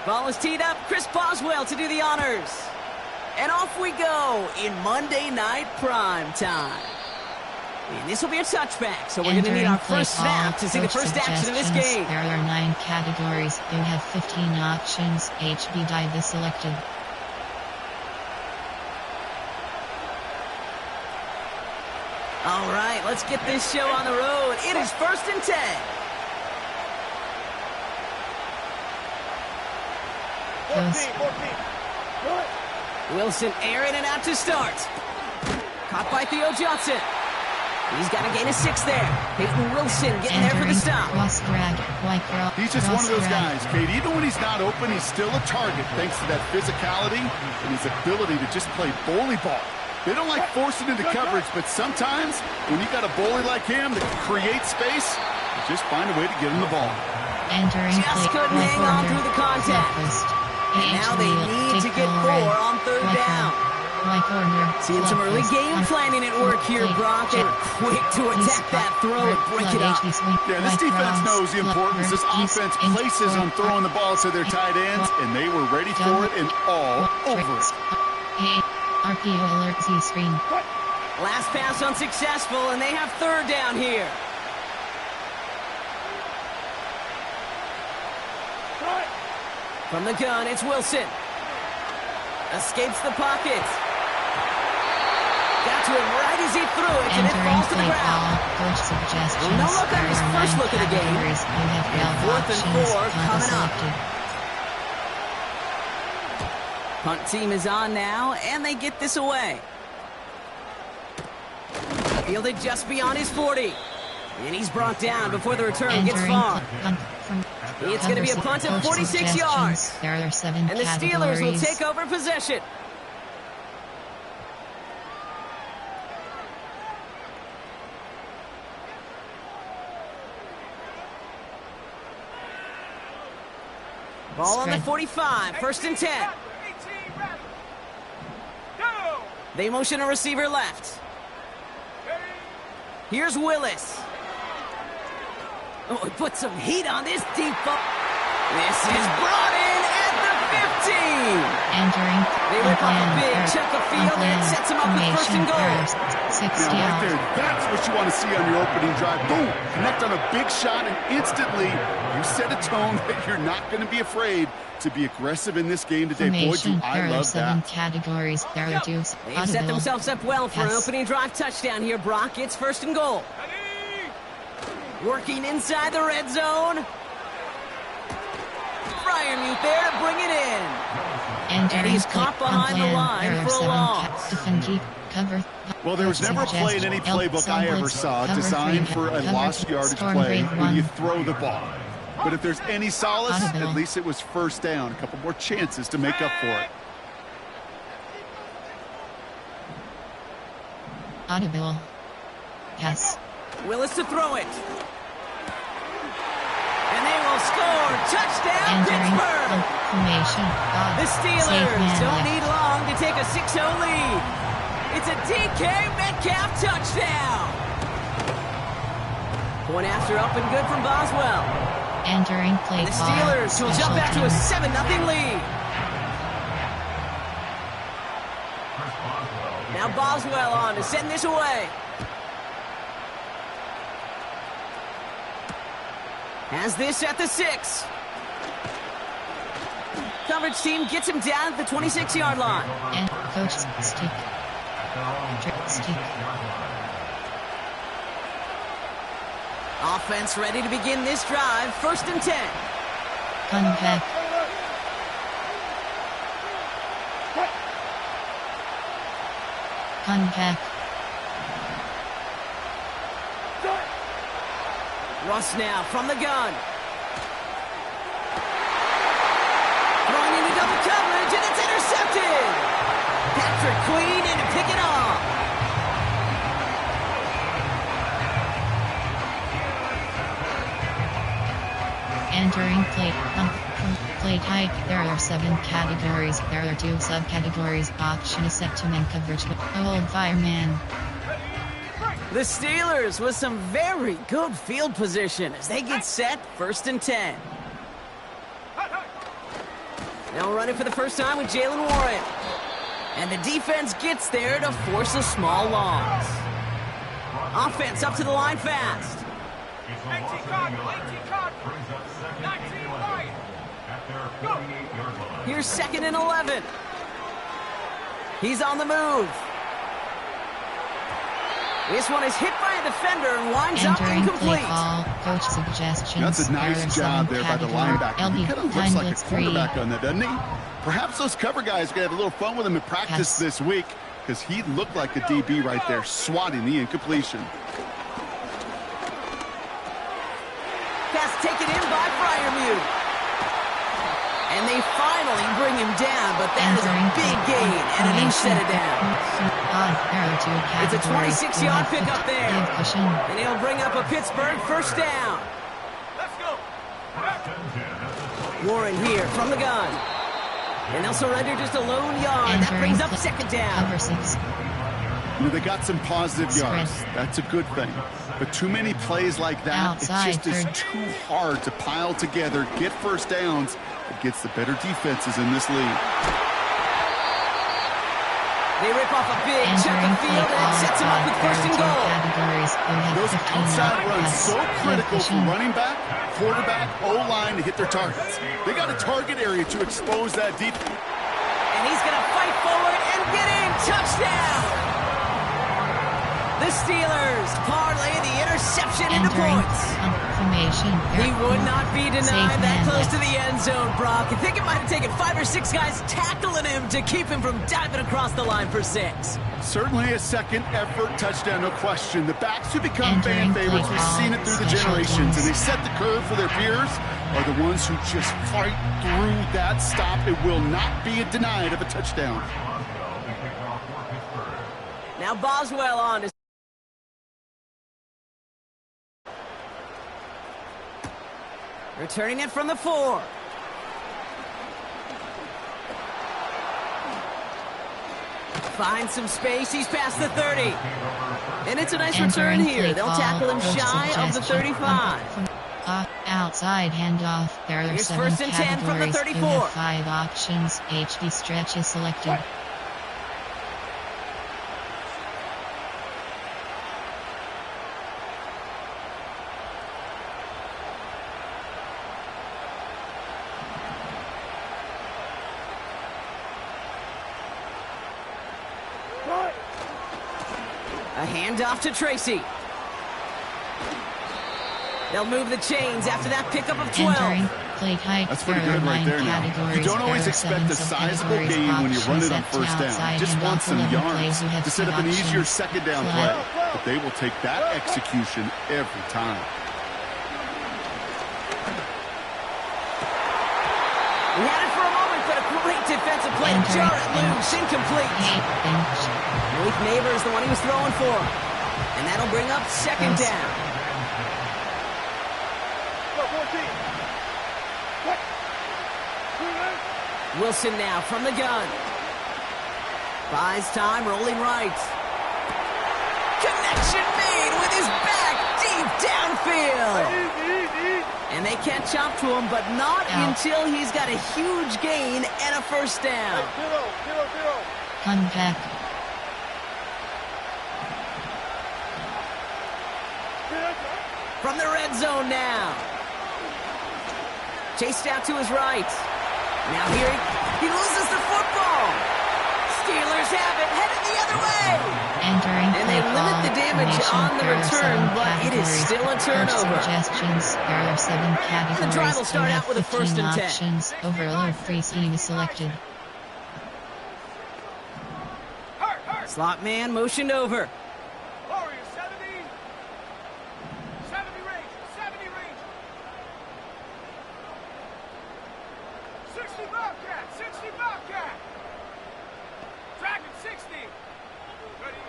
Ball is teed up. Chris Boswell to do the honors. And off we go in Monday Night Prime Time. And this will be a touchback, so we're going to need our first snap to see the first action of this game. There are 9 categories. You have 15 options. HB die the selected. All right, let's get this show on the road. It is 1st and 10. Wilson airing it out to start. Caught by Theo Johnson. He's got to gain a 6 there. Peyton Wilson getting there for the stop. He's just one of those guys, Kate. Even when he's not open, he's still a target thanks to that physicality and his ability to just play bully ball. They don't like forcing into coverage, but sometimes when you got a bully like him that can create space, you just find a way to get him the ball. Just couldn't hang on through the contact. And now they need to get 4 on 3rd down. Seeing some early game planning at work here, Brock. They're quick to attack that throw and break it up. Yeah, this defense knows the importance this offense places on throwing the ball to their tight ends, and they were ready for it and all over it. RPO alert Z-screen. Last pass unsuccessful, and they have 3rd down here. From the gun, it's Wilson. Escapes the pocket. Got to him right as he threw it, and it falls to the ground. No look on his first look of the game. And 4th and 4 coming up. Punt team is on now, and they get this away. Fielded just beyond his 40. And he's brought down before the return gets far. It's going to be a punt of 46 yards. There are 7 and the Steelers will take over possession. Ball on the 45, 1st and 10. They motion a receiver left. Here's Willis. Oh, he put some heat on this deep ball. This is brought in at the 15. They rip off a big chunk of field and it sets him up with 1st and goal. 60 right there, that's what you want to see on your opening drive. Boom, connect on a big shot, and instantly you set a tone that you're not going to be afraid to be aggressive in this game today. Boy, do I love that. Categories. There are 2. They've set themselves up well for an opening drive touchdown here, Brock. It's 1st and goal. Working inside the red zone. Fryermuth there to bring it in. And he's caught behind the line for a loss. Well, there was never a play in any playbook I ever saw designed for a lost yardage play when you throw the ball. But if there's any solace, at least it was 1st down. A couple more chances to make up for it. Audible. Yes. Willis to throw it. And they will score. Touchdown, Pittsburgh. The Steelers don't need long to take a 6-0 lead. It's a DK Metcalf touchdown. Point after up and good from Boswell. Entering play. And the Steelers will jump back to a 7-0 lead. Now Boswell on to send this away. Has this at the 6. Coverage team gets him down at the 26-yard line. And coach stick. Offense ready to begin this drive. 1st and 10. Contact. Contact. Russ now from the gun. Throwing into double coverage, and it's intercepted. Patrick Queen in to pick it off. Entering play. Play type. There are 7 categories. There are 2 subcategories. Option is set to man coverage with hold fireman. The Steelers with some very good field position as they get set, 1st and 10. Now running for the first time with Jalen Warren. And the defense gets there to force a small loss. Offense up to the line fast. 18 Cardinal, 18 Cardinal, 19 Lion. Go. Here's 2nd and 11. He's on the move. This one is hit by a defender and winds up incomplete. Coach suggestions. That's a nice job there by the linebacker. He kind of looks like a quarterback on that, doesn't he? Perhaps those cover guys are going to have a little fun with him in practice this week because he looked like a DB right there, swatting the incompletion. Pass taken in by Freiermuth. And they finally bring him down, but that is a big gain and a new set of downs. It's a 26-yard pickup there. And he'll bring up a Pittsburgh first down. Let's go. Warren here from the gun. And they'll surrender just a lone yard. That brings up 2nd down. Cover 6. You know, they got some positive yards. That's a good thing. But too many plays like that, it just is too hard to pile together, get first downs against the better defenses in this league. They rip off a big chunk of field and it sets him up with 1st and goal. Those outside runs so critical for running back, quarterback, O-line to hit their targets. They got a target area to expose that defense. And he's going to fight forward and get in. Touchdown! The Steelers parlay the interception into points. He would not be denied that close to the end zone, Brock. I think it might have taken 5 or 6 guys tackling him to keep him from diving across the line for 6. Certainly a second effort touchdown, no question. The backs who become fan favorites, we've seen it through the generations, and they set the curve for their peers, are the ones who just fight through that stop. It will not be denied of a touchdown. Now Boswell on to returning it from the 4. Finds some space. He's past the 30. And it's a nice return here. They'll tackle him shy of the 35. Outside handoff. There are 7 1st and 10 from the 34. 5 options. HD stretch is selected. A handoff to Tracy. They'll move the chains after that pickup of 12. That's pretty good right there now. You don't always expect a sizable gain when you run it on 1st down. You just want some yards to set up an easier 2nd down play. But they will take that execution every time. We had it for a moment, but a great defensive play. Jarrett loose, incomplete. Malik Neighbor is the one he was throwing for. And that'll bring up 2nd down. Wilson now from the gun. Buys time, rolling right. Connection made with his back deep downfield. And they catch up to him, but not until he's got a huge gain and a 1st down. Come back. From the red zone now. Chased out to his right. Now here he loses the football. Steelers have it, headed the other way. And they limit the damage on the return, but it is still a turnover. Suggestions. There are 7 categories. The drive will start out with a 1st and 10. Options. Overload free seating is selected. Slot man motioned over. Warriors, 70. 70 range. 70 range. 60 Bobcat. 60 Bobcat. Dragon 60. Ready.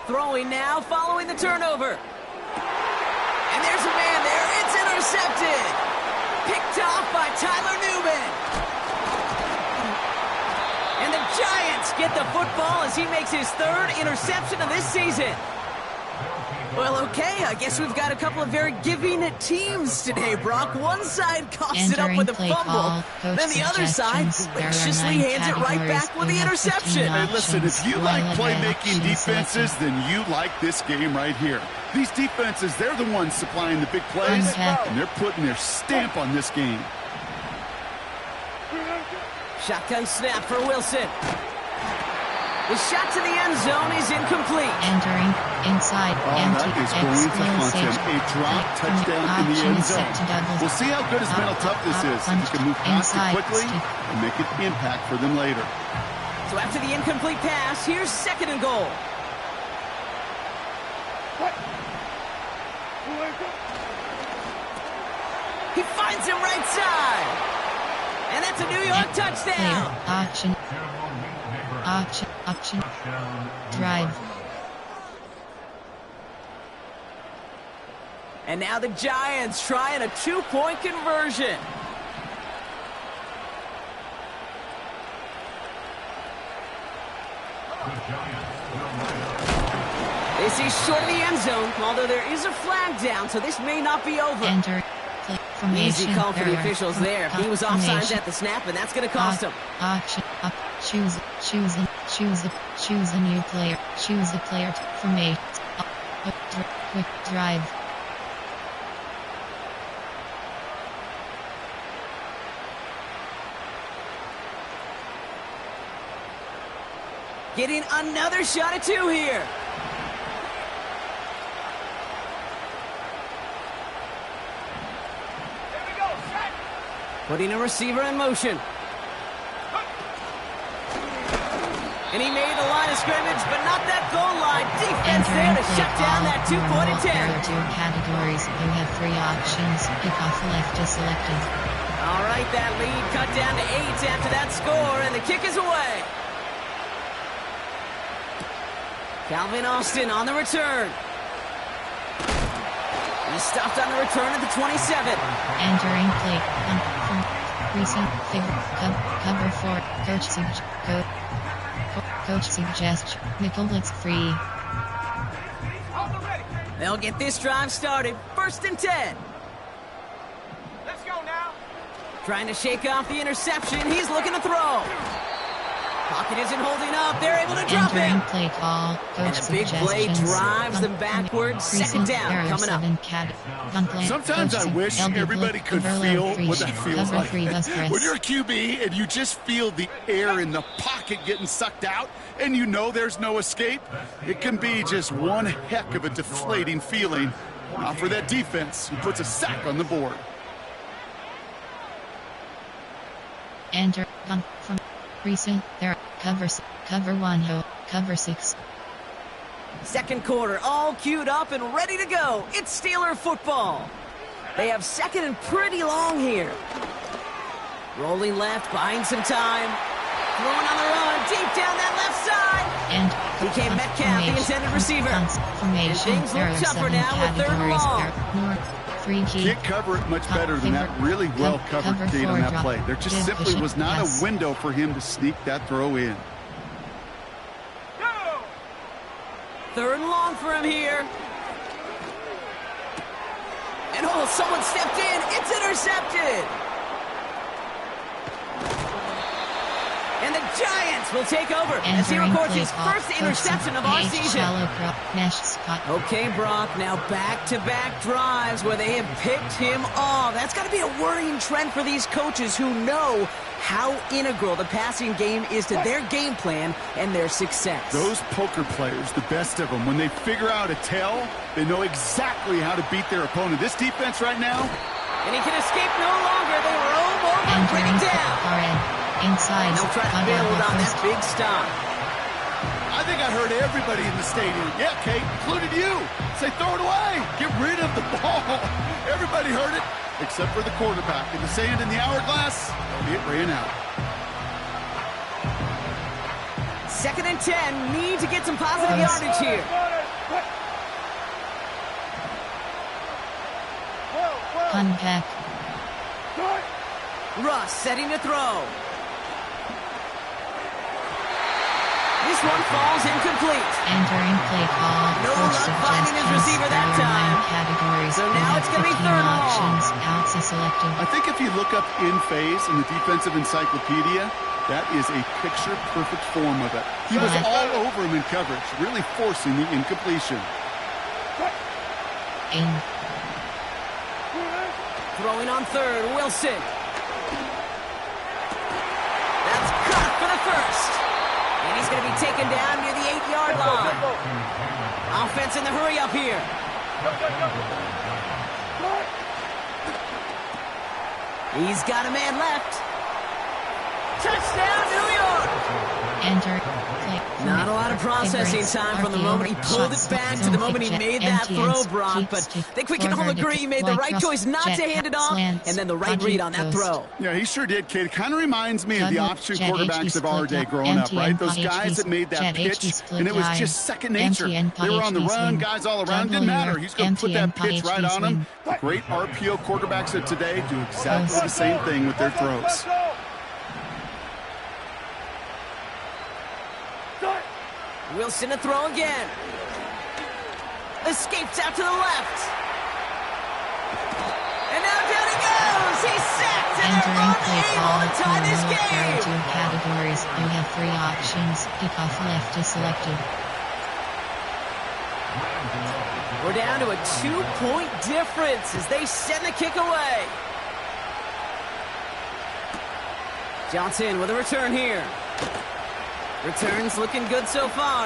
Throwing now, following the turnover. And there's a man there. It's intercepted. Picked off by Tyler Newman. And the Giants get the football as he makes his 3rd interception of this season. Well, okay, I guess we've got a couple of very giving teams today, Brock. One side coughs it up with a fumble, then the other side graciously hands it right back with the interception. Hey, listen, if you like playmaking defenses, then you like this game right here. These defenses, they're the ones supplying the big plays, and they're putting their stamp on this game. Shotgun snap for Wilson. The shot to the end zone is incomplete. Entering inside. That is going to hunt him. A drop touchdown in the end zone. We'll see how good his mental toughness is. If he can move past it quickly and make an impact for them later. So after the incomplete pass, here's 2nd and goal. He finds him right side. And that's a New York touchdown. Option. Drive. And now the Giants trying a 2-point conversion. This is short of the end zone, although there is a flag down, so this may not be over. Enter. Easy call for the officials there. He was offsides at the snap, and that's going to cost him. Choose a new player. Choose the player. Formation. Quick drive. Getting another shot at 2 here. Putting a receiver in motion. And he made the line of scrimmage, but not that goal line. Defense there to shut down that 2-point attempt. There are 2 categories. You have 3 options. Kickoff left is selected. All right, that lead cut down to 8 after that score, and the kick is away. Calvin Austin on the return. He stopped on the return at the 27. Entering play. Recent figure. Cover 4. Coach suggests nickel blitz free. They'll get this drive started. 1st and 10. Let's go now. Trying to shake off the interception. He's looking to throw. Pocket isn't holding up. They're able to drop Entering him. play call. And a big play drives them backwards. 2nd down coming up. Sometimes I wish everybody could feel what that feels like. When you're a QB and you just feel the air in the pocket getting sucked out and you know there's no escape, it can be just one heck of a deflating feeling. Not for that defense who puts a sack on the board. Enter from recent there cover 1 cover 6. 2nd quarter all queued up and ready to go. It's Steeler football. They have 2nd and pretty long here. Rolling left, buying some time. Throwing on the run, deep down that left side. And became Metcalf, the intended receiver. And things look tougher now with 3rd and long. Can't cover it much better than that really well covered gate on that play. There just simply was not a window for him to sneak that throw in. 3rd and long for him here. And oh, someone stepped in. It's intercepted. And the Giants will take over as he records his first interception of our season. Okay, Brock, now back-to-back drives where they have picked him off. That's got to be a worrying trend for these coaches who know how integral the passing game is to their game plan and their success. Those poker players, the best of them, when they figure out a tell, they know exactly how to beat their opponent. This defense right now. And he can escape no longer. They roam over and bring it down. Inside. They'll try to build on that big stop. I think I heard everybody in the stadium. Yeah, Kate, including you. Say, throw it away. Get rid of the ball. Everybody heard it, except for the quarterback. In the sand in the hourglass, it ran out. 2nd and 10. Need to get some positive yardage here. Unpack. Russ setting to throw. This one falls incomplete. Entering play call. No Coach luck finding his suggestions. receiver that There are time. 9 categories. So You now have it's gonna be 15 third and long. options. Outs is selected. I think if you look up in phase in the defensive encyclopedia, that is a picture-perfect form of it. He was all over him in coverage, really forcing the incompletion. In. Throwing on third, Wilson. That's caught for the first. And he's going to be taken down near the 8-yard line. Offense in the hurry up here. He's got a man left. Touchdown, New York! Enter. Play. Not a lot of processing time from the moment he pulled it back to the moment he made that throw, Brock. But I think we can all agree he made the right choice not to hand it off, and then the right read on that throw. Yeah, he sure did, kid. It kind of reminds me of the option quarterbacks of our day growing up, right? Those guys that made that pitch, and it was just second nature. They were on the run, guys all around. Didn't matter. He's going to put that pitch right on him. The great RPO quarterbacks of today do exactly the same thing with their throws. Wilson to throw again. Escapes out to the left. And now down he goes. He's sacked, and they're unable to tie this game. 2 categories. You have 3 options. Kickoff left is selected. We're down to a 2-point difference as they send the kick away. Johnson with a return here. Return's looking good so far.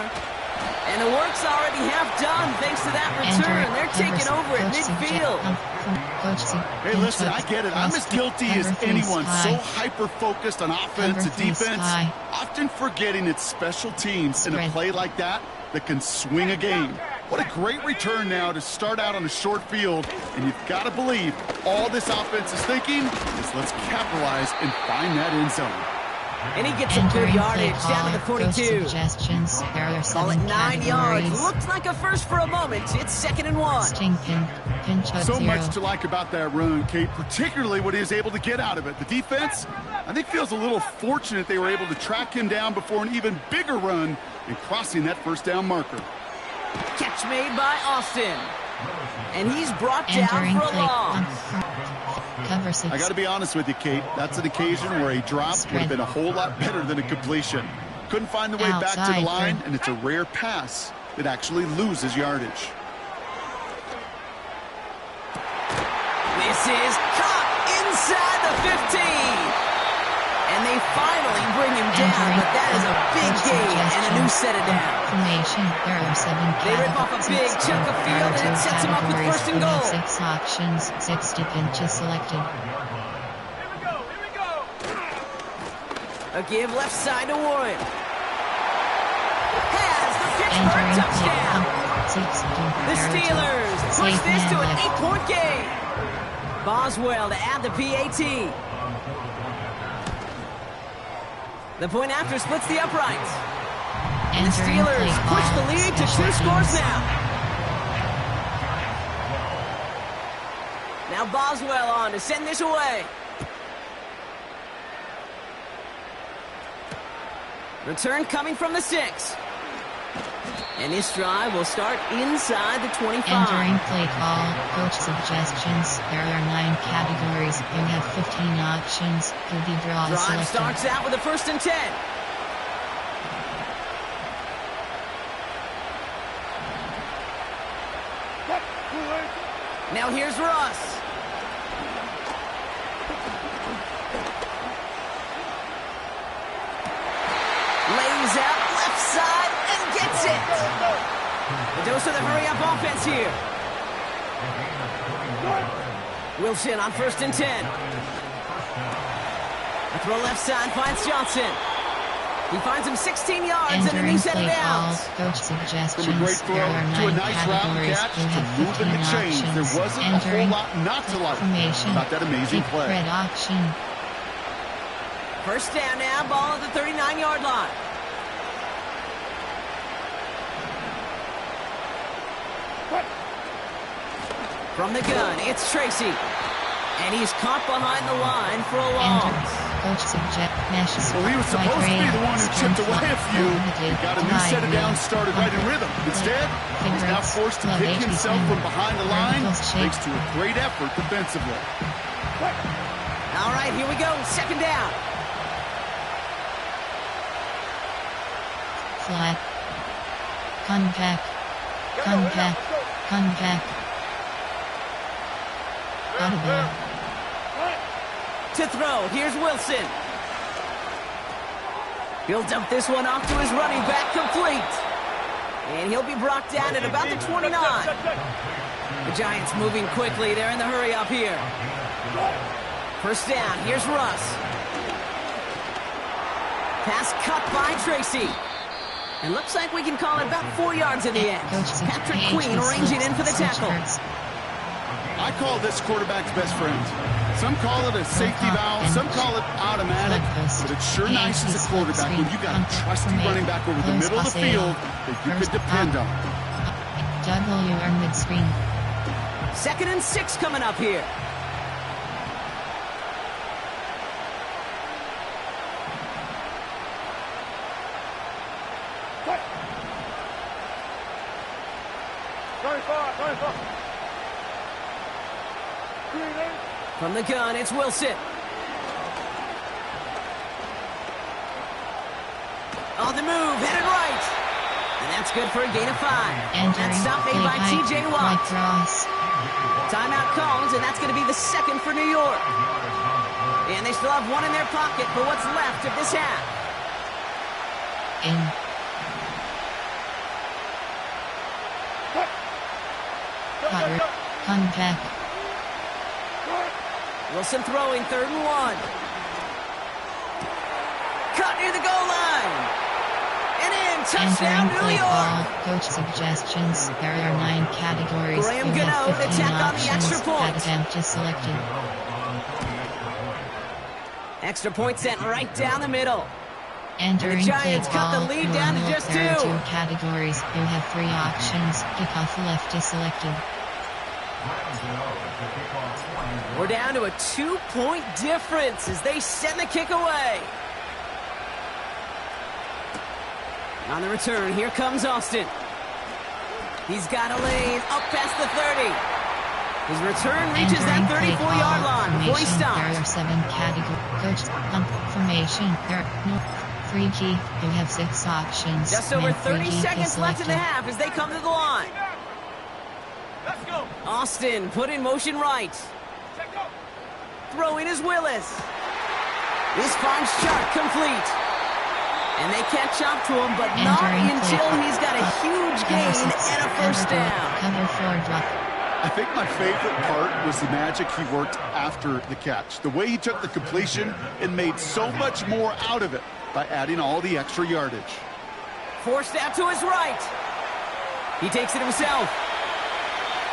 And the work's already half done thanks to that return. They're taking over at midfield. Hey, listen, I get it. I'm as guilty as anyone. So hyper-focused on offense and defense, often forgetting it's special teams in a play like that that can swing a game. What a great return now to start out on a short field. And you've got to believe all this offense is thinking is let's capitalize and find that end zone. And he gets some good yardage down to the 42. Suggestions. There are 7 Call it 9 yards. categories. Looked like a first for a moment. It's 2nd and 1. Stinking. Pinch of So 0. much to like about that run, Kate, particularly what he was able to get out of it. The defense, I think, feels a little fortunate they were able to track him down before an even bigger run and crossing that first down marker. Catch made by Austin. And he's brought down Entering for a play. loss. Cover 6. I got to be honest with you, Kate. That's an occasion where a drop would have been a whole lot better than a completion. Couldn't find the way back to the line, and it's a rare pass that actually loses yardage. This is caught inside the 15. And they finally bring him down, but that is a big gain and a new set of down. Formation. There are 7 categories. They rip off a big chunk of field, and it sets him up with first and goal. 6 options. 60 pinches selected. Here we go. A give left side to Warren. Has the pitch for a Entering touchdown. play. The Steelers push this to an 8-point game. Boswell to add the PAT. The point after splits the uprights. And the Steelers push the lead to 2 scores now. Now Boswell on to send this away. Return coming from the 6. And this drive will start inside the 25. Entering play call. Coach suggestions. There are 9 categories. You have 15 options. QB draw Drive selected. starts out with a 1st and 10. Now here's Russ. Lays out left side and gets it. The dose of the hurry-up offense here. Wilson on 1st and 10. A throw left side finds Johnson. He finds him 16 yards and a new set of downs. Coach suggestions. From a great throw there are 9 to a nice route and categories. catch You to have moving 15 the chains. options. There wasn't a whole lot not to like Formation. about that amazing Deep play. red option. First down now, ball at the 39-yard line. From the gun, it's Tracy. And he's caught behind the line for a loss. Coach suggest meshes. Well, he was supposed to be the one who chipped away a few. He got a new set of downs started right in rhythm. Instead, he's now forced to pick himself from behind the line, thanks to a great effort defensively. All right, here we go. Second down. Flat. Contact. Contact. Contact. Out of there. To throw, here's Wilson. He'll dump this one off to his running back, complete. And he'll be brought down at about the 29. The Giants moving quickly. They're in the hurry up here. First down, here's Russ. Pass cut by Tracy. And looks like we can call it about 4 yards in the end. Patrick Queen arranging in for the tackle. I call this quarterback's best friend. Some call it a safety valve, some call it automatic, but it's sure nice as a quarterback when you got a trusty running back over the middle of the field that you could depend on. W or mid-screen. 2nd and 6 coming up here. From the gun, it's Wilson. On the move, headed right. And that's good for a gain of 5. That's stop made by T.J. Watt. Timeout calls, and that's going to be the second for New York. And they still have one in their pocket for what's left of this half. Contact. Wilson throwing 3rd and 1. Cut near the goal line. And in, touchdown New York. Coach suggestions. There are 9 categories. Graham Gano to tack on the extra point. Attempt is selected. Extra point sent right down the middle. Entering and the Giants cut the lead down to just 2. There are 2 categories. You have 3 options. Kickoff left is selected. We're down to a 2-point difference as they send the kick away. On the return, here comes Austin. He's got a lane up past the 30. His return reaches that 34-yard line before he stops. There are 7 categories. Coach confirmation. There are no 3G. You have 6 options. Just over 30 seconds left in the half as they come to the line. Let's go. Austin put in motion right. Throwing is Willis. This finds Sharp complete. And they catch up to him, but not until he's got a huge gain and a first down. I think my favorite part was the magic he worked after the catch. The way he took the completion and made so much more out of it by adding all the extra yardage. Forced out to his right. He takes it himself.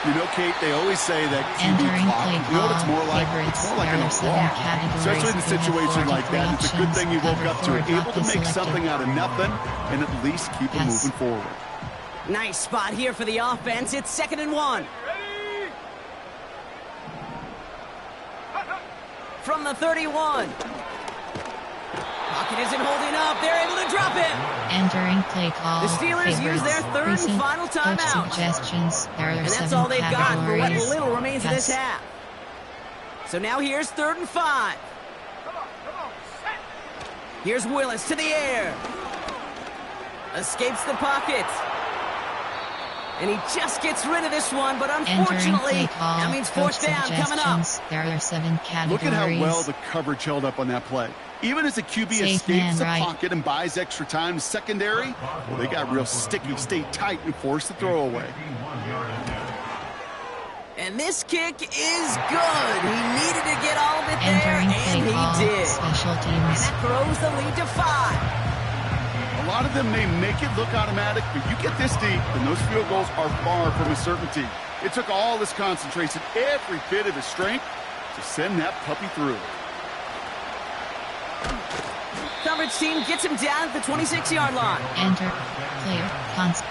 You know, Kate, they always say that QB clock, you know what it's more like? It's more like an clock. Especially in a situation like that. It's a good thing you woke up to it. Able to make something out of nothing and at least keep it moving forward. Nice spot here for the offense. It's 2nd and 1. From the 31. Pocket isn't holding up. They're able to drop him. Entering play call. The Steelers use their 3rd and final timeout. Suggestions. There are and that's 7 all they've got for what categories. little remains of this half. So now here's 3rd and 5. Here's Willis to the air. Escapes the pocket. And he just gets rid of this one, but unfortunately, that means 4th down coming up. There are 7 categories. Look at how well the coverage held up on that play. Even as a QB escapes the pocket and buys extra time secondary, well, they got real sticky, stay tight, and force the throw away. And this kick is good. He needed to get all of it there, and he did. Special teams. And that throws the lead to 5. A lot of them may make it look automatic, but you get this deep, and those field goals are far from a certainty. It took all his concentration, every bit of his strength, to send that puppy through. Coverage team gets him down at the 26-yard line. Enter player concept.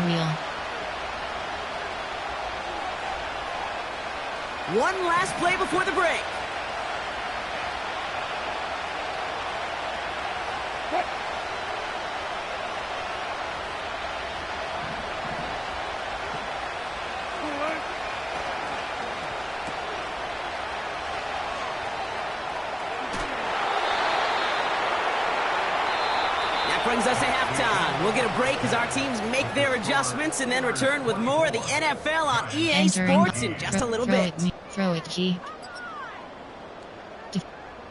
Wheel. One last play before the break. Brings us to halftime. We'll get a break as our teams make their adjustments and then return with more of the NFL on EA Sports in just a little bit. Throw it, G.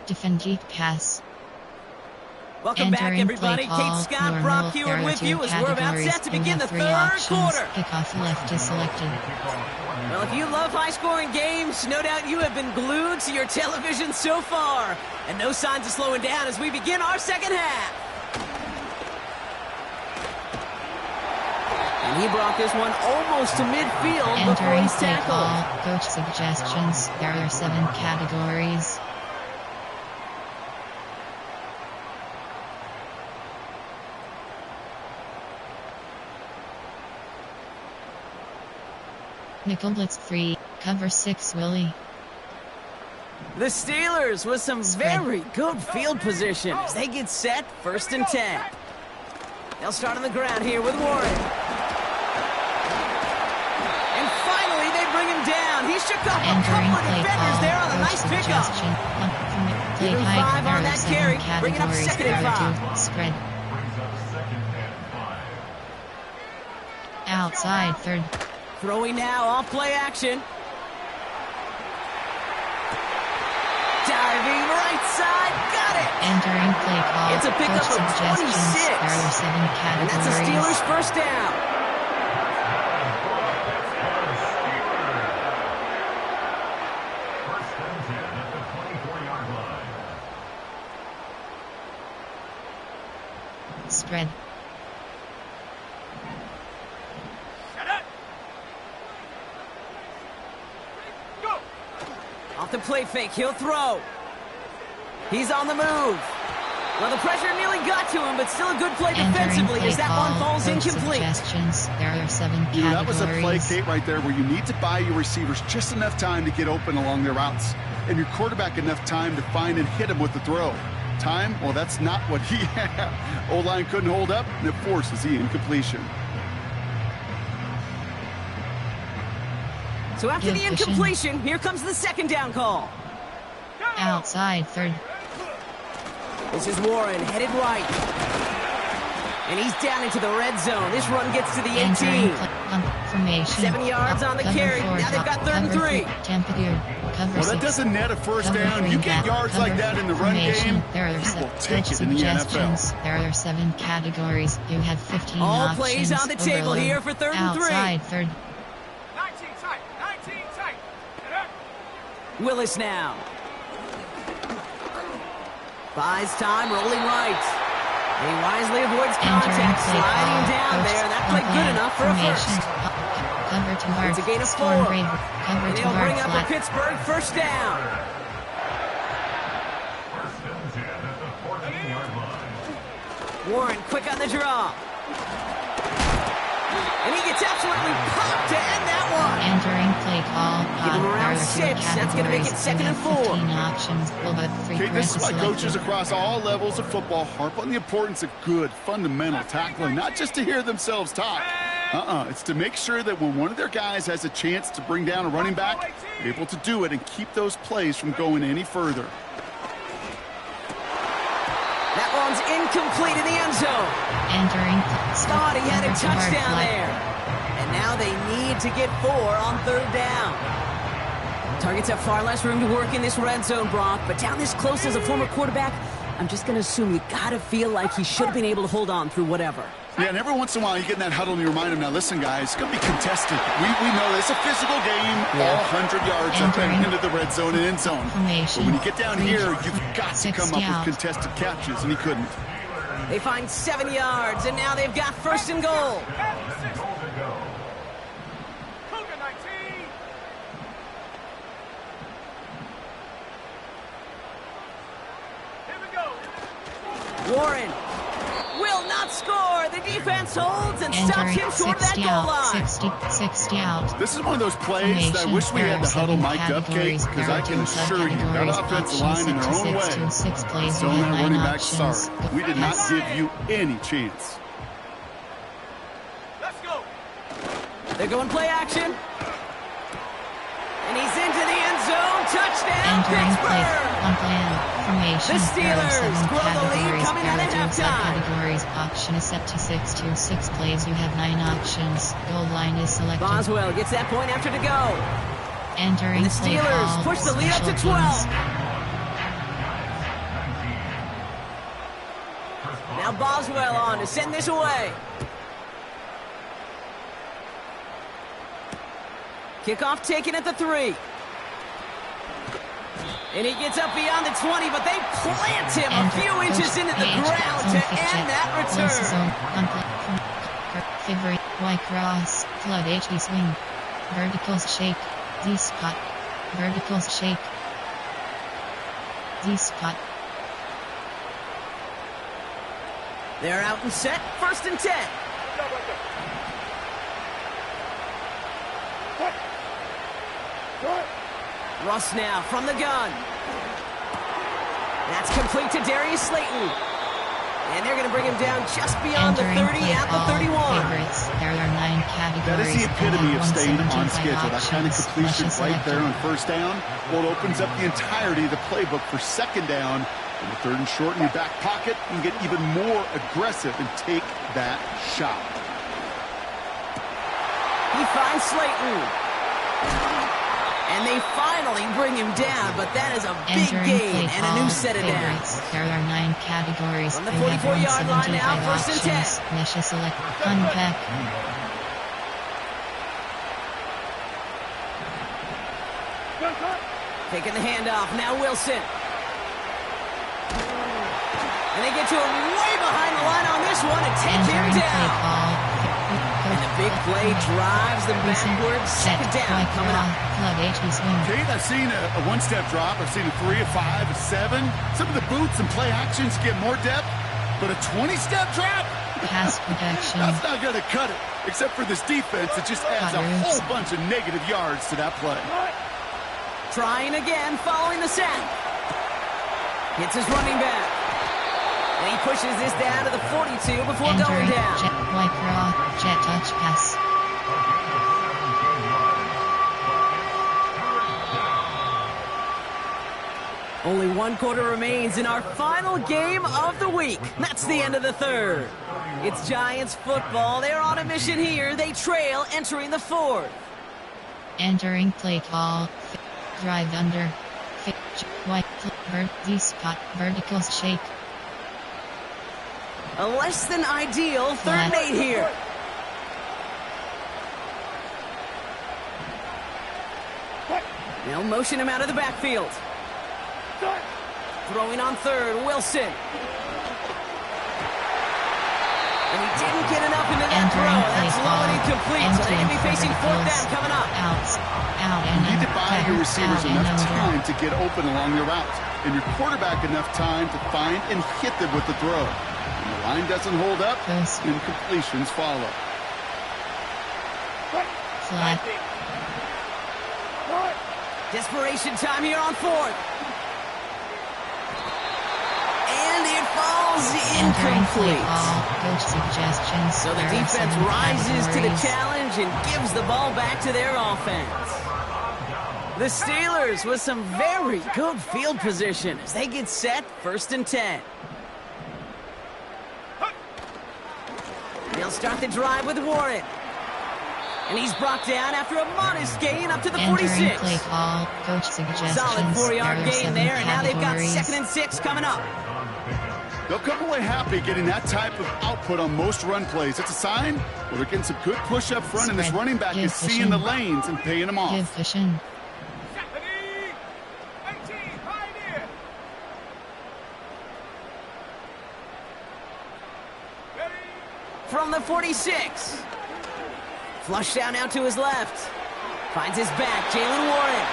Defend, G. Pass. Welcome back, everybody. Kate Scott, Brock Hewitt with you as we're about set to begin the third quarter. Kickoff left is selected. Well, if you love high-scoring games, no doubt you have been glued to your television so far. And no signs of slowing down as we begin our second half. And he brought this one almost to midfield before he's tackled. Coach suggestions. There are 7 categories. Nickel blitz 3. Cover 6 Willie. The Steelers with some very good field position as they get set 1st and 10. They'll start on the ground here with Warren. And finally, they bring him down. He shook off a couple of defenders there on a nice pickup. Give him 5 on that carry. Bring it up 2nd and 5. Spread. Outside 3rd. Throwing now off play action. Diving right side. Got it. Entering play call. It's a pickup of 26. There are 7 categories. And that's the Steelers' first down. Spread. Off the play fake, he'll throw. He's on the move. Well, the pressure nearly got to him, but still a good play defensively as that one falls incomplete. There are 7 categories. That was a play, Kate, right there where you need to buy your receivers just enough time to get open along their routes, and your quarterback enough time to find and hit him with the throw. Time, well, that's not what he had. O-line couldn't hold up, and it forces the incompletion. So after the incompletion, here comes the 2nd down call. Outside 3rd. This is Warren, headed right. And he's down into the red zone. This run gets to the 18. 7 yards on the carry. Now they've got 3rd and 3. Well, that doesn't net a first down. You get yards like that in the run game, you will take it in the NFL. There are 7 categories. You have 15 All options. plays on the table here for 3rd and 3. Outside 3rd. 19 tight. Willis now. Buys time, rolling right. He wisely avoids contact, sliding down there. That played good enough for a first. Cover to guard. It's a gain of 4. Cover And to they'll guard bring up a Pittsburgh first down. Warren quick on the draw. And he gets absolutely popped to end that one. Entering play call. Give him around 6. That's going to make it 2nd and 4. 15 options. Okay, this is why coaches across all levels of football harp on the importance of good, fundamental tackling, not just to hear themselves talk. It's to make sure that when one of their guys has a chance to bring down a running back, they're able to do it and keep those plays from going any further. That one's incomplete in the end zone. Entering. Thought he had a touchdown there. And now they need to get 4 on 3rd down. Targets have far less room to work in this red zone, Brock, but down this close as a former quarterback, I'm just going to assume you got to feel like he should have been able to hold on through whatever. Yeah, and every once in a while you get in that huddle and you remind him, now listen, guys, it's going to be contested. We know it's a physical game, all 100 yards up and into the red zone and end zone. But when you get down here, you've got to come up with contested catches, and he couldn't. They find 7 yards, and now they've got 1st and goal. Warren will not score. The defense holds and stops Entering him short of that 60 goal out, line. 60 out. This is one of those plays that I wish we had the huddle mic'd up, Kate, because I can assure you that offensive line in their own way is throwing that running back sorry. We did not give you any chance. Let's go. They're going play action. And he's into the end zone. Touchdown, Entering play Pittsburgh. on plan formation. The Steelers grow the lead coming out at halftime. Categories auction is set to 6 to 6 plays. You have 9 auctions. Goal line is selected. Boswell gets that point after to go. Entering And the play Steelers call, push the lead up to special 12. teams. Now Boswell on to send this away. Kickoff taken at the 3. And he gets up beyond the 20, but they plant him a few inches into the ground to end that return. Favorite Y cross, flood HD swing, vertical shake, Z spot, vertical shake, Z spot. They're out and set, 1st and 10. Russ now from the gun. That's complete to Darius Slayton. And they're going to bring him down just beyond the 30 at the 31. Favorites. There are 9 categories. That is the epitome of staying on schedule. That kind of completion right there on 1st down. Well, it opens up the entirety of the playbook for 2nd down. In the 3rd and short in your back pocket, you can get even more aggressive and take that shot. He finds Slayton. And they finally bring him down, but that is a big gain and a new set of downs. There are 9 categories. From the 44-yard line now, 1st and 10. Mesha select unpack. Taking the handoff, now Wilson. And they get to him way behind the line on this one and take him down. And the big play drives them backwards. 2nd down coming up. Kate, I've seen a 1-step drop. I've seen a 3, a 5, a 7. Some of the boots and play actions get more depth, but a 20-step drop? Pass protection. That's not going to cut it. Except for this defense, it just adds a whole bunch of negative yards to that play. Trying again, following the sack. Hits his running back. And he pushes this down to the 42 before going down. Jet touch pass. Only 1 quarter remains in our final game of the week. That's the end of the 3rd. It's Giants football. They're on a mission here. They trail entering the 4th. Entering play call. Drive under. White Z spot. Vertical shake. A less than ideal 3rd and 8 here. They'll motion him out of the backfield. Throwing on 3rd, Wilson. And he didn't get enough into that throw. That's low and incomplete. So they're going to be facing 4th down coming up. You need to buy your receivers enough time to get open along the route, and your quarterback enough time to find and hit them with the throw. When the line doesn't hold up, incompletions follow. Flat. Desperation time here on 4th. And it falls incomplete. Coach suggestions. So the defense rises to the challenge and gives the ball back to their offense. The Steelers with some very good field position as they get set, 1st and 10. They'll start the drive with Warren. And he's brought down after a modest gain up to the 46. Play call. Coach suggestions. Solid 4-yard gain there, and now they've got categories. 2nd and 6 coming up. They'll come away happy getting that type of output on most run plays. It's a sign where they're getting some good push up front, and this running back is seeing the lanes and paying them off. Give vision. Stephanie! 18, pioneer! Ready? From the 46. Flush down out to his left. Finds his back, Jalen Warren.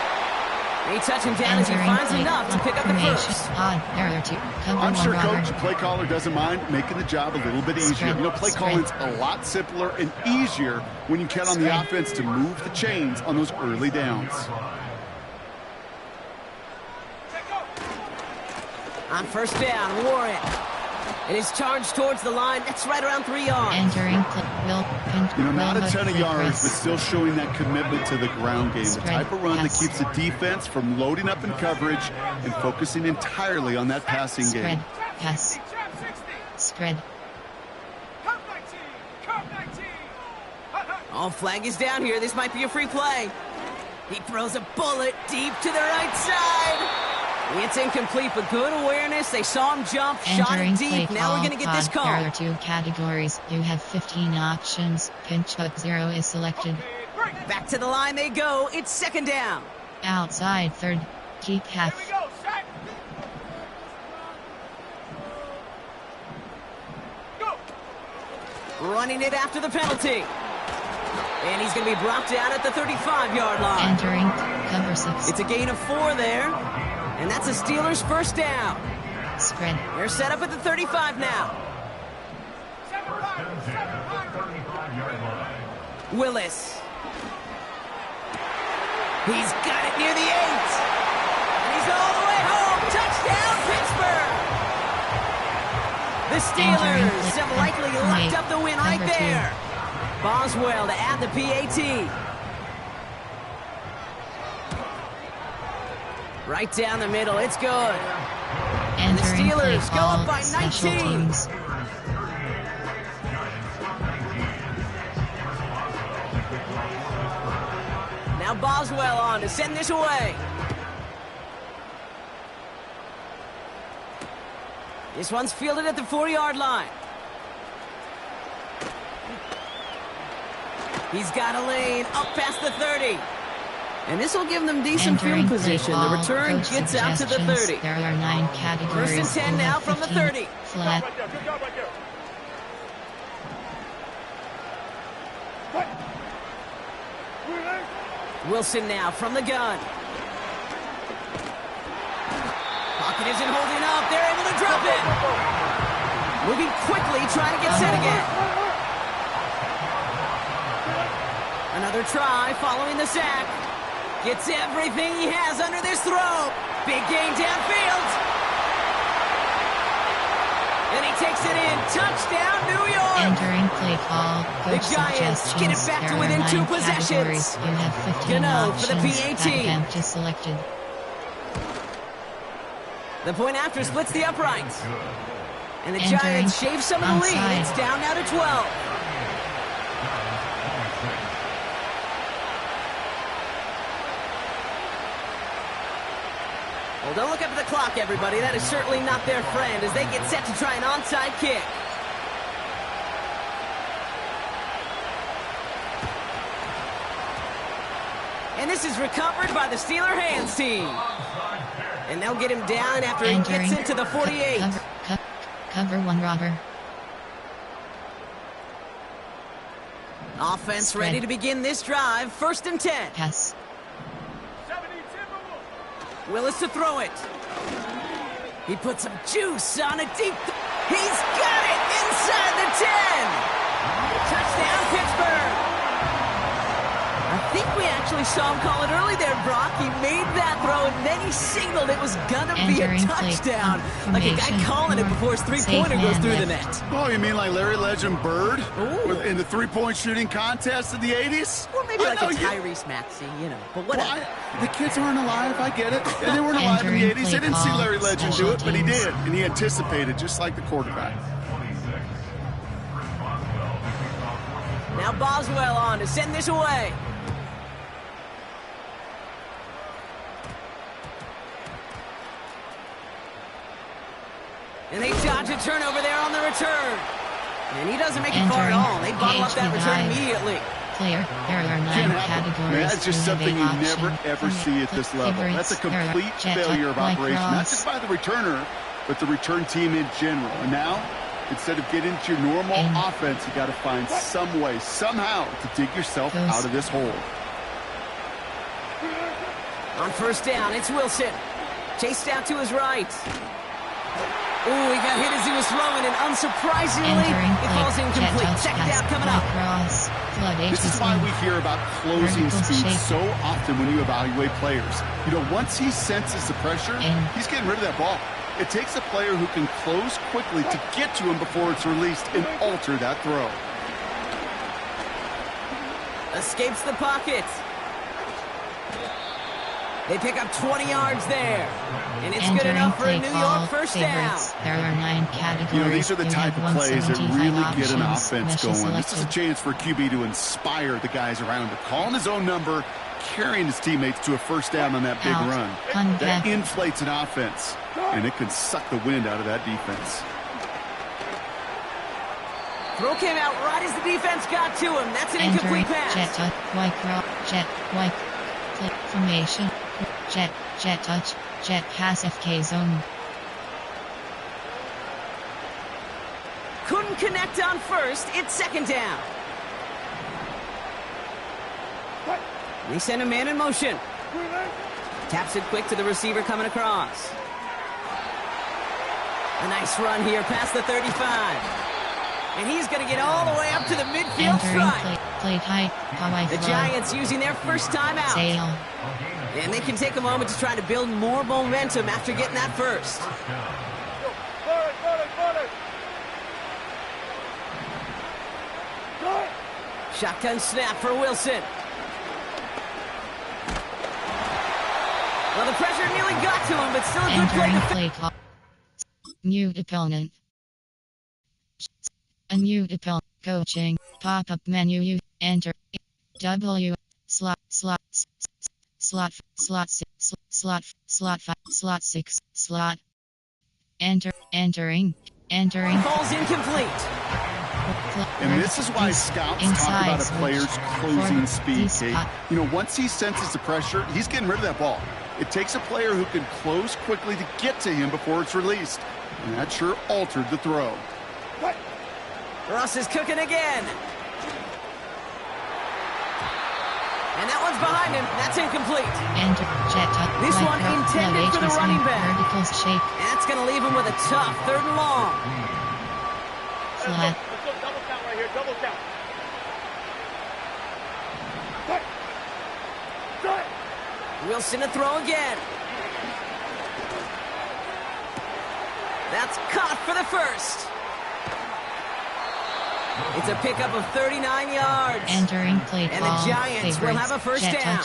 They touch him down as he finds enough to pick up the first. I'm sure coach, the play caller doesn't mind making the job a little bit easier. You know, play calling's a lot simpler and easier when you count on the offense to move the chains on those early downs. On first down, Warren. And his charge towards the line, that's right around 3 yards. Entering not a ton of yards, but still showing that commitment to the ground game. The type of run that keeps the defense from loading up in coverage and focusing entirely on that passing game. Pass. Spread. Oh, flag is down here. This might be a free play. He throws a bullet deep to the right side. It's incomplete, but good awareness. They saw him jump, shot it deep. Now we're going to get this call. There are 2 categories. You have 15 options. Pinch up 0 is selected. Back to the line they go. It's second down. Outside third. Keep half. Running it after the penalty. And he's going to be brought down at the 35-yard line. Entering cover 6. It's a gain of 4 there. And that's a Steelers first down. Spread. They're set up at the 35 now. Willis. He's got it near the 8. And he's all the way home. Touchdown, Pittsburgh. The Steelers have likely locked up the win right there. Boswell to add the PAT. Right down the middle, it's good. And the Steelers go up by 19. Now Boswell on to send this away. This one's fielded at the 4-yard line. He's got a lane up past the 30. And this will give them decent field position. The return gets out to the 30. There are 9 categories. First and 10 now from the 30. Flat. Wilson now from the gun. Pocket isn't holding up. They're able to drop it. Moving quickly, trying to get set again. Another try following the sack. Gets everything he has under this throw. Big gain downfield. And he takes it in. Touchdown, New York. Entering play call. The Giants get it back to within 2 possessions. You have 15 Gano options. for the PAT. Empty selected. The point after splits the uprights. And the Giants shave some of the lead. It's down now to 12. Well, don't look up at the clock, everybody. That is certainly not their friend as they get set to try an onside kick. And this is recovered by the Steeler hands team. And they'll get him down after he gets into the 48. Cover 1 robber. Offense Spread. Ready to begin this drive. First and 10. Pass. Willis to throw it. He put some juice on a deep. He's got it inside the 10. Touchdown, Pittsburgh. I think we actually saw him call it early there, Brock. He made that throw, and then he signaled it was going to be a touchdown. Like a guy calling it before his three-pointer goes through the net. Oh, you mean like Larry Legend Bird in the three-point shooting contest in the 80s? Or maybe like a Tyrese Maxey, you know. But whatever. Well, the kids aren't alive, I get it. And they weren't alive in the 80s. They didn't see Larry Legend do it, but he did. And he anticipated, just like the quarterback. Now Boswell on to send this away. And they dodge a turnover there on the return. And he doesn't make it far at all. They bottle up that return immediately. Player, there are 9 categories. That's just something you never, ever see at this level. That's a complete failure of operation, not just by the returner, but the return team in general. And now, instead of getting to your normal offense, you got to find some way, somehow, to dig yourself out of this hole. On first down, it's Wilson. Chased out to his right. Ooh, he got hit as he was throwing, and unsurprisingly, it falls incomplete. Second down coming up. This is why we hear about closing speed so often when you evaluate players. You know, once he senses the pressure, he's getting rid of that ball. It takes a player who can close quickly to get to him before it's released and alter that throw. Escapes the pocket. They pick up 20 yards there. And it's good enough for a New York first down. There are 9 categories. You know, these are the type of plays that really get an offense going. Selected. This is a chance for a QB to inspire the guys around him. Calling his own number, carrying his teammates to a first down on that big run. That inflates an offense, and it can suck the wind out of that defense. Throw came out right as the defense got to him. That's an incomplete pass. Jet formation. Jet touch. Jet pass FK zone. Couldn't connect on first. It's second down. They send a man in motion. Taps it quick to the receiver coming across. A nice run here past the 35. And he's going to get all the way up to the midfield stripe. Play tight. The Giants using their first timeout. Sail. And they can take a moment to try to build more momentum after getting that first. Shotgun snap for Wilson. Well, the pressure nearly got to him, but still a good play. Play clock. Mute opponent. Unmute opponent. Coaching. Pop-up menu. You enter. W. Slot 6. Slot. Entering. Falls incomplete. And this is why scouts talk about a player's closing speed, Kate. You know, once he senses the pressure, he's getting rid of that ball. It takes a player who can close quickly to get to him before it's released. And that sure altered the throw. Russ is cooking again. And that one's behind him. That's incomplete. This one intended for the running back. And that's going to leave him with a tough 3rd and long. Flat. Double count right here. Double count. Wilson to throw again. That's caught for the first. It's a pickup of 39 yards. Entering play and call. The Giants will have a first down.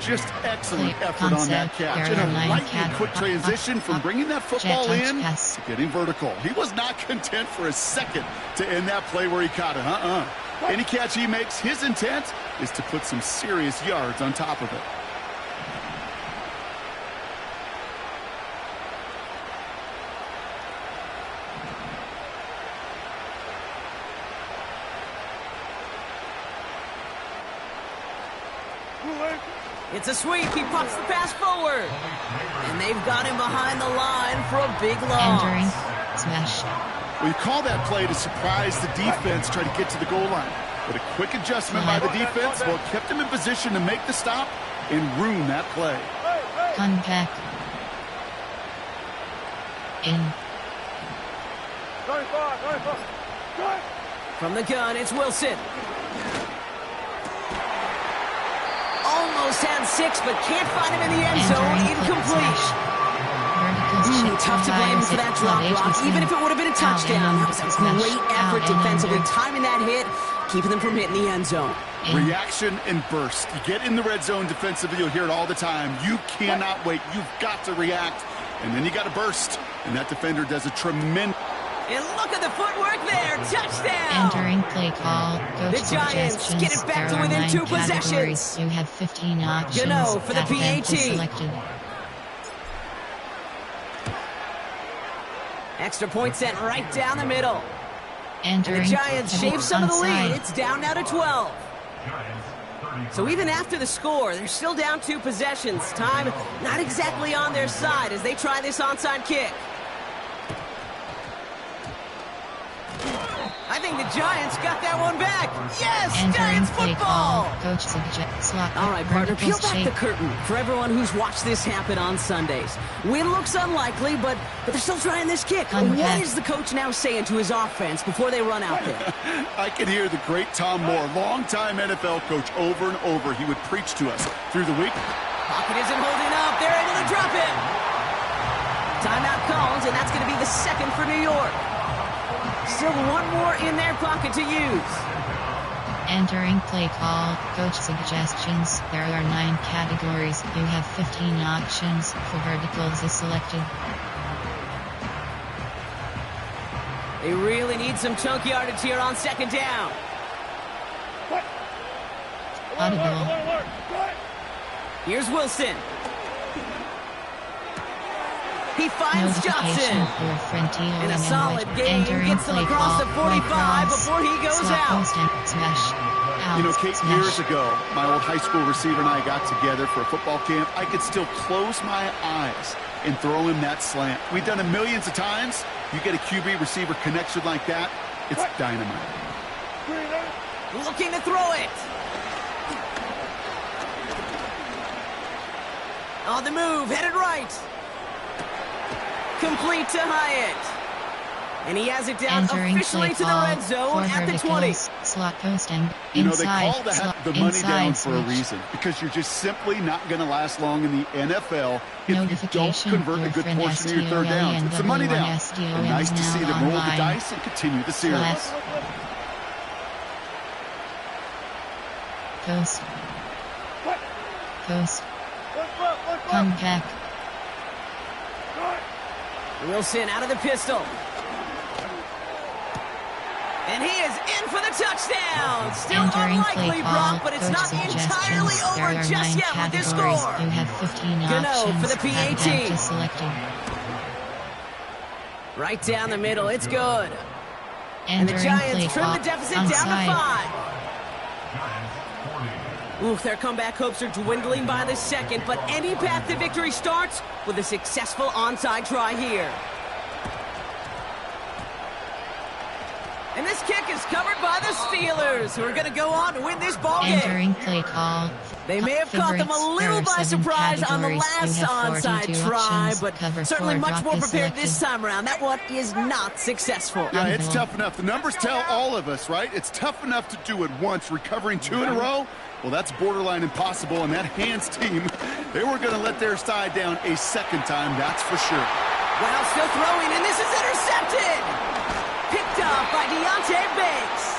Just excellent effort on that catch. And a lightning quick transition from bringing that football in to getting vertical. He was not content for a second to end that play where he caught it. Any catch he makes, his intent is to put some serious yards on top of it. It's a sweep. He puts the pass forward. And they've got him behind the line for a big loss. Entering. Smash. Well, you call that play to surprise the defense, try to get to the goal line. But a quick adjustment by the defense, well, kept him in position to make the stop and ruin that play. Contact. In. From the gun, it's Wilson. Almost had 6, but can't find him in the end zone. Incomplete. Tough to blame for that drop, Rock. Even if it would have been a touchdown, that was a great effort defensively, timing that hit, keeping them from hitting the end zone. Reaction and burst. You get in the red zone defensively, you'll hear it all the time. You cannot wait. You've got to react, and then you got to burst. And that defender does a tremendous... And look at the footwork there. Touchdown. Entering play call. Go the Giants get it back to within 2 possessions. You have 15 options. Gano for the PAT. Extra point sent right down the middle. Entering. And the Giants shave some of the lead. It's down now to 12. So even after the score, they're still down 2 possessions. Time not exactly on their side as they try this onside kick. I think the Giants got that one back. Yes, Entering Giants play football. call. Coach suggests slot. All right, partner, peel vertical back the shape. curtain for everyone who's watched this happen on Sundays. Win looks unlikely, but they're still trying this kick. Contact. What is the coach now saying to his offense before they run out there? I can hear the great Tom Moore, longtime NFL coach, over and over. He would preach to us through the week. Pocket isn't holding up. They're able to drop it. Timeout calls, and that's going to be the second for New York. Still one more in their pocket to use. Entering play call. Coach suggestions. There are 9 categories. You have 15 options. For verticals is selected. They really need some chunk yardage here on second down. Audible. Here's Wilson. He finds Notification Johnson. for Frentino And a and solid White. gain Entering gets them play across call. the 45 Right cross. before he goes Slot out. post and smash. Out. You know, Kate, Smash. years ago, my old high school receiver and I got together for a football camp. I could still close my eyes and throw him that slant. We've done it millions of times. You get a QB receiver connection like that, it's dynamite. Looking to throw it. On the move, headed right. Complete to Hyatt. And he has it down Entering officially play to the call. red zone For at the 20. verticals, slot post and You know, inside. they call that slot, the money down inside for a switch. reason, because you're just simply not going to last long in the NFL if you don't Notification. convert a Your good friend portion of your third downs. It's the money down. SDOM And nice to now see them roll the online. dice and continue the series. Class. Coast. Coast. Contact. Wilson out of the pistol. And he is in for the touchdown. Still Entering unlikely, play call. Brock, but it's Coach not suggestions. entirely There over are just 9 yet with this categories. score. You have 15 Gano options. for the PAT. Contact is selected. Right down the middle, it's good. And the Entering play Giants trim call. the deficit down Onside. to 5. Oof, their comeback hopes are dwindling by the second, but any path to victory starts with a successful onside try here. And this kick is covered by the Steelers, who are going to go on to win this ball game. Entering play call. They may have caught them a Favorites. little There by are 7 surprise on the categories. last You have 42 onside try, options. but Cover certainly 4 much drop more is prepared this selected. time around. That one is not successful. Yeah, it's Unbelievable. tough enough. The numbers tell all of us, right? It's tough enough to do it once. Recovering 2 in a row, well, that's borderline impossible. And that Hands team, they were going to let their side down a second time, that's for sure. Well, still throwing, and this is intercepted. Picked up by Deontay Banks.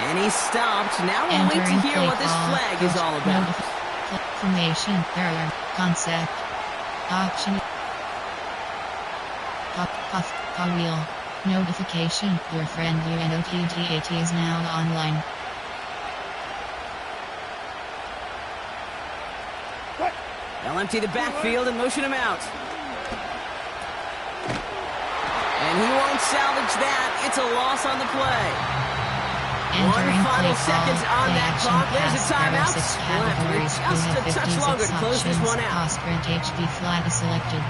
And he stopped. Now we'll wait to Entering hear play what this call. flag is all about. Formation, error, concept, option, pop wheel, notification. Your friend UNOTGAT is now online. They'll empty the backfield and motion him out. And he won't salvage that. It's a loss on the play. Entering One final play seconds call, on play that action clock. There's a pass. There are timeout. 6 We'll have to wait categories. You just have a touch 56 longer to close this options. one out. Pass sprint HB flag is selected.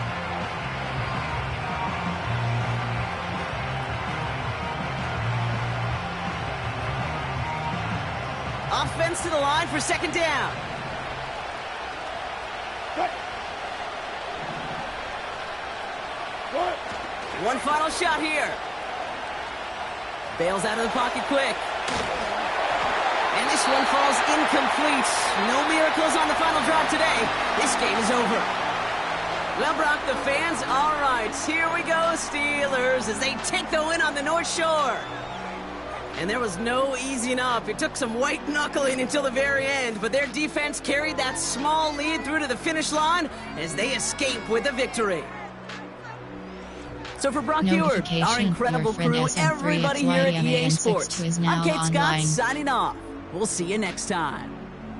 Offense to the line for second down. One final shot here. Bails out of the pocket quick. And this one falls incomplete. No miracles on the final drive today. This game is over. Well, Brock, the fans, all right. Here we go, Steelers, as they take the win on the North Shore. And there was no easing up. It took some white knuckling until the very end, but their defense carried that small lead through to the finish line as they escape with a victory. So for Brock Ewart, our incredible crew, everybody here at EA Sports, I'm Kate Scott signing off. We'll see you next time.